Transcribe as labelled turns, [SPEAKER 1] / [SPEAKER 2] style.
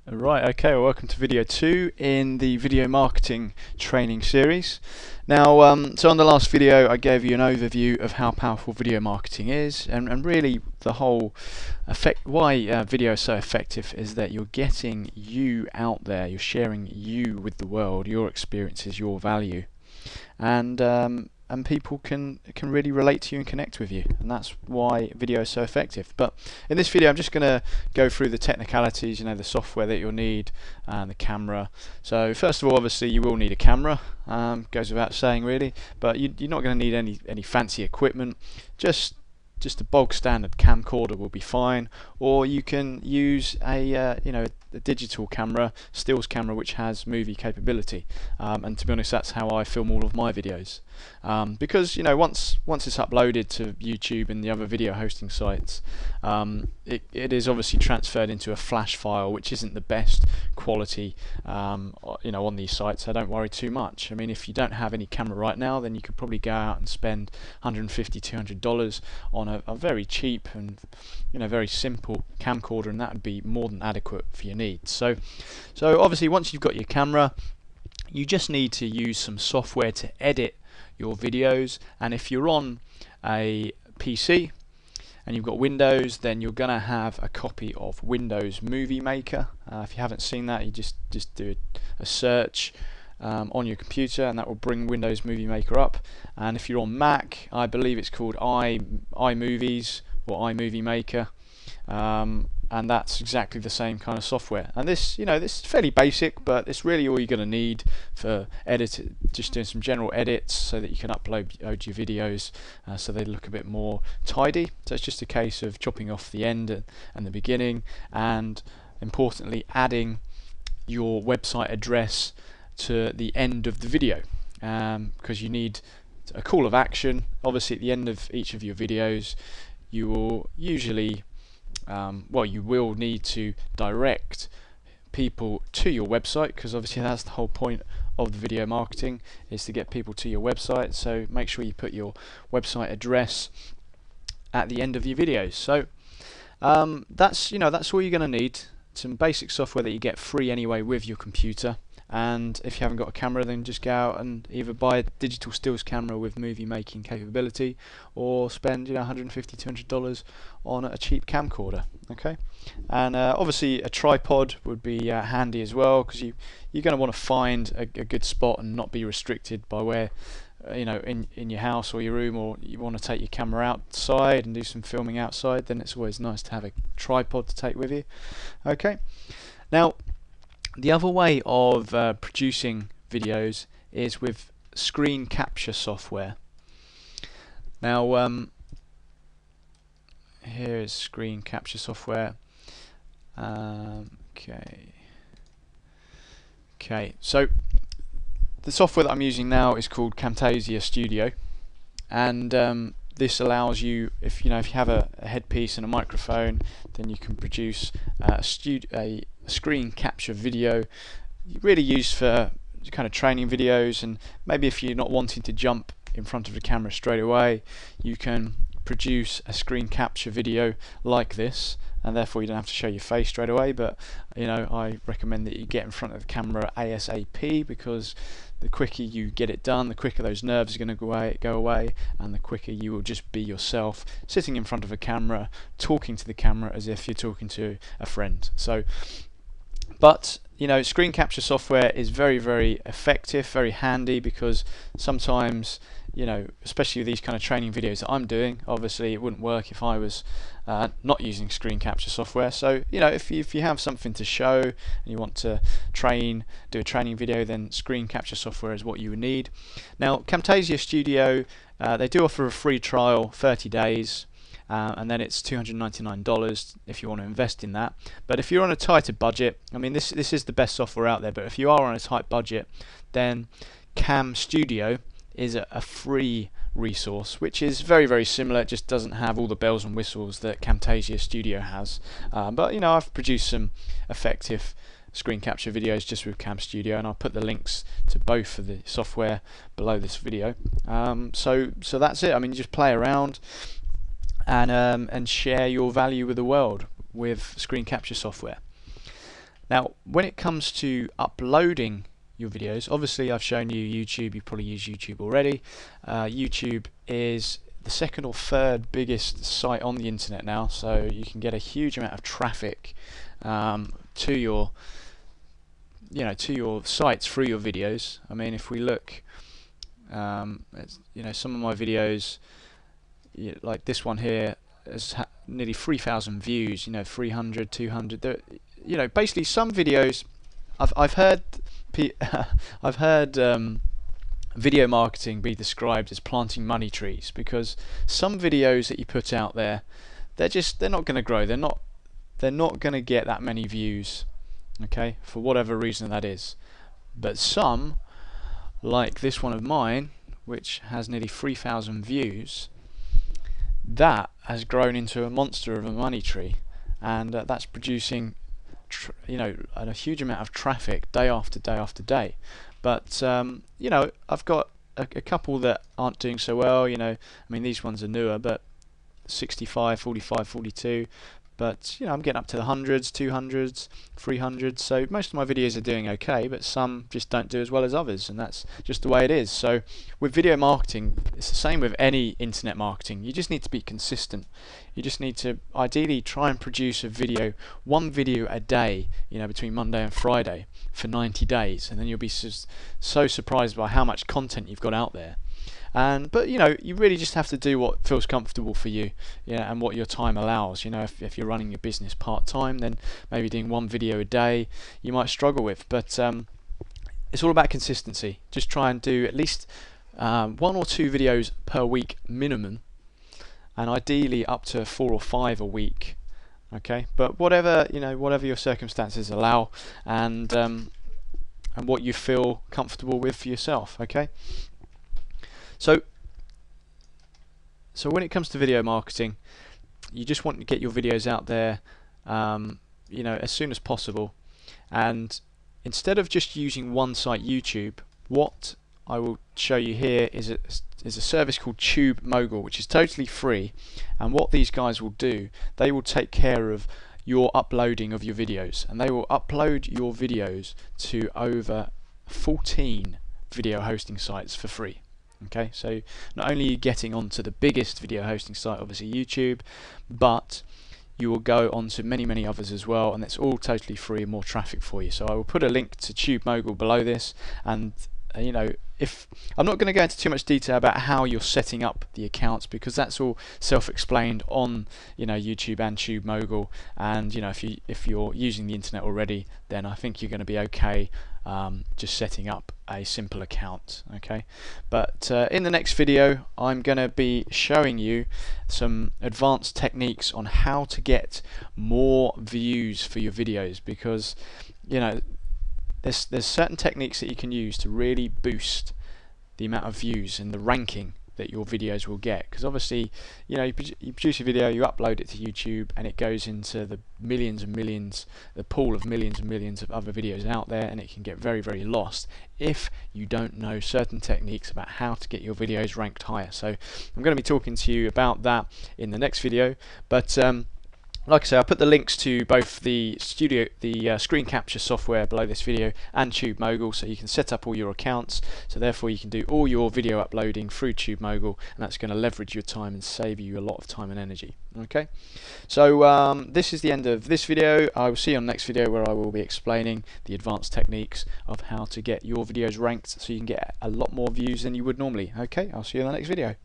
[SPEAKER 1] Right, okay, well, welcome to video 2 in the video marketing training series. Now, so on the last video I gave you an overview of how powerful video marketing is, and really the whole effect, why video is so effective is that you're getting you out there, you're sharing you with the world, your experiences, your value, and people can really relate to you and connect with you, and that's why video is so effective. But in this video I'm just going to go through the technicalities, the software that you'll need and the camera. So first of all, obviously you will need a camera, goes without saying really, but you're not going to need any fancy equipment. Just a bog standard camcorder will be fine, or you can use a digital camera, stills camera, which has movie capability. And to be honest, that's how I film all of my videos, because once it's uploaded to YouTube and the other video hosting sites, it is obviously transferred into a flash file, which isn't the best quality on these sites. So don't worry too much. I mean, if you don't have any camera right now, then you could probably go out and spend $150–200 on a very cheap and very simple camcorder, and that would be more than adequate for your needs. So obviously once you've got your camera, you just need to use some software to edit your videos. And if you're on a PC and you've got Windows, then you're going to have a copy of Windows Movie Maker. If you haven't seen that, you just do a search on your computer, and that will bring Windows Movie Maker up. And if you're on Mac, I believe it's called iMovies or iMovie Maker, and that's exactly the same kind of software. And this is fairly basic, but it's really all you're going to need for just doing some general edits so that you can upload your videos so they look a bit more tidy. So it's just a case of chopping off the end and the beginning, and importantly adding your website address to the end of the video, because you need a call of action. Obviously at the end of each of your videos you will usually you will need to direct people to your website, because obviously that's the whole point of the video marketing, is to get people to your website. So make sure you put your website address at the end of your videos. So that's all you're going to need. Some basic software that you get free anyway with your computer. And if you haven't got a camera, then just go out and either buy a digital stills camera with movie making capability, or spend $150–200 on a cheap camcorder. Okay, and obviously a tripod would be handy as well, because you're going to want to find a good spot and not be restricted by where in your house or your room, or you want to take your camera outside and do some filming outside. Then it's always nice to have a tripod to take with you. Okay, now the other way of producing videos is with screen capture software. Now here is screen capture software. Okay, so the software that I'm using now is called Camtasia Studio, and this allows you, if you have a headpiece and a microphone, then you can produce a screen capture video, really used for kind of training videos. And maybe if you're not wanting to jump in front of the camera straight away, you can produce a screen capture video like this, and therefore you don't have to show your face straight away. But I recommend that you get in front of the camera ASAP, because the quicker you get it done, the quicker those nerves are going to go away, and the quicker you will just be yourself, sitting in front of a camera, talking to the camera as if you're talking to a friend. So, but screen capture software is very, very effective, very handy, because sometimes, especially with these kind of training videos that I'm doing, obviously it wouldn't work if I was not using screen capture software. So if you have something to show and you want to do a training video, then screen capture software is what you would need. Now Camtasia Studio, they do offer a free trial, 30 days. And then it's $299 if you want to invest in that. But if you're on a tighter budget, I mean this is the best software out there, but if you are on a tight budget, then Cam Studio is a free resource, which is very, very similar. It just doesn't have all the bells and whistles that Camtasia Studio has. But I've produced some effective screen capture videos just with Cam Studio, and I'll put the links to both of the software below this video. So that's it. I mean, you just play around and share your value with the world with screen capture software. Now, when it comes to uploading your videos, obviously I've shown you YouTube. You probably use YouTube already. YouTube is the second or third biggest site on the internet now, so you can get a huge amount of traffic to your sites through your videos. I mean, if we look, some of my videos, like this one here, has nearly 3,000 views. 300, 200. Basically some videos. I've heard I've heard video marketing be described as planting money trees, because some videos that you put out there, they're not going to grow. They're not going to get that many views, okay, for whatever reason that is. But some, like this one of mine, which has nearly 3,000 views, that has grown into a monster of a money tree, and that's producing a huge amount of traffic day after day after day. But I've got a couple that aren't doing so well. I mean, these ones are newer, but 65, 45, 42. But I'm getting up to the hundreds, 200s, 300s. So most of my videos are doing okay, but some just don't do as well as others, and that's just the way it is. So with video marketing, it's the same with any internet marketing. You just need to be consistent. You just need to ideally try and produce one video a day, between Monday and Friday for 90 days, and then you'll be so surprised by how much content you've got out there. But you really just have to do what feels comfortable for you, and what your time allows. If you're running your business part-time, then maybe doing one video a day you might struggle with. But it's all about consistency. Just try and do at least 1 or 2 videos per week minimum, and ideally up to 4 or 5 a week. Okay, but whatever your circumstances allow, and what you feel comfortable with for yourself. Okay. So when it comes to video marketing, you just want to get your videos out there, as soon as possible. And instead of just using one site, YouTube, what I will show you here is a service called TubeMogul, which is totally free. And what these guys will do, they will take care of your uploading of your videos, and they will upload your videos to over 14 video hosting sites for free. Okay, so not only are you getting onto the biggest video hosting site, obviously YouTube, but you will go on to many others as well, and it's all totally free and more traffic for you. So I will put a link to TubeMogul below this, and if I'm not going to go into too much detail about how you're setting up the accounts, because that's all self-explained on YouTube and TubeMogul. And if you're using the internet already, then I think you're going to be okay just setting up a simple account. Okay, but in the next video I'm going to be showing you some advanced techniques on how to get more views for your videos, because there's certain techniques that you can use to really boost the amount of views and the ranking that your videos will get. Because obviously, you produce a video, you upload it to YouTube, and it goes into the millions and millions, the pool of millions and millions of other videos out there, and it can get very lost if you don't know certain techniques about how to get your videos ranked higher. So I'm going to be talking to you about that in the next video. But like I say, I'll put the links to both the screen capture software below this video and TubeMogul, so you can set up all your accounts. So therefore you can do all your video uploading through TubeMogul, and that's going to leverage your time and save you a lot of time and energy. Okay, so this is the end of this video. I will see you on the next video, where I will be explaining the advanced techniques of how to get your videos ranked so you can get a lot more views than you would normally. Okay, I'll see you in the next video.